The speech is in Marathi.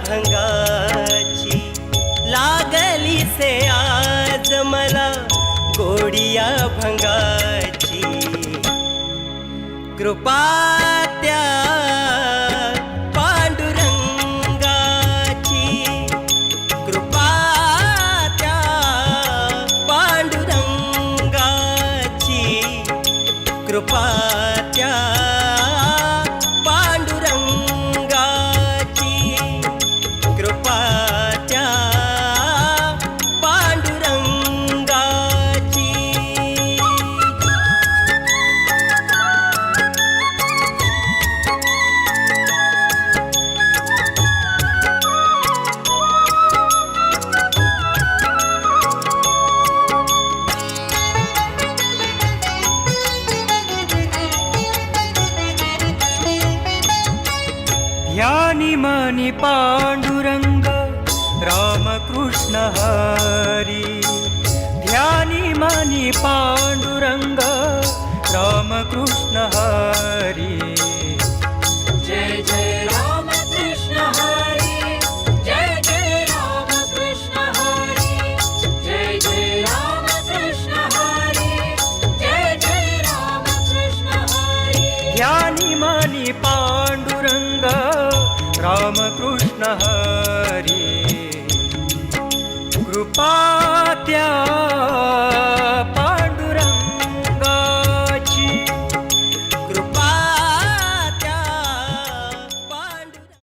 भंगाची लागली से आज मला गोडिया भंगाची कृपा त्या पांडुरंगाची कृपा त्या पांडुरंगाची कृपा त्या पांडुरंगाची कृपा त्या पांडुरंगाची ध्यानी मनी पांडुरंग रामकृष्ण हरी ध्यानी मनी पांडुरंग रामकृष्ण हरी जय जय रामकृष्ण हरी जय जय रामकृष्ण हरी जय जय रामकृष्ण हरी जय जय रामकृष्ण हरी ध्यानी मनी पांडुरंग रामकृष्ण हरी कृपा त्या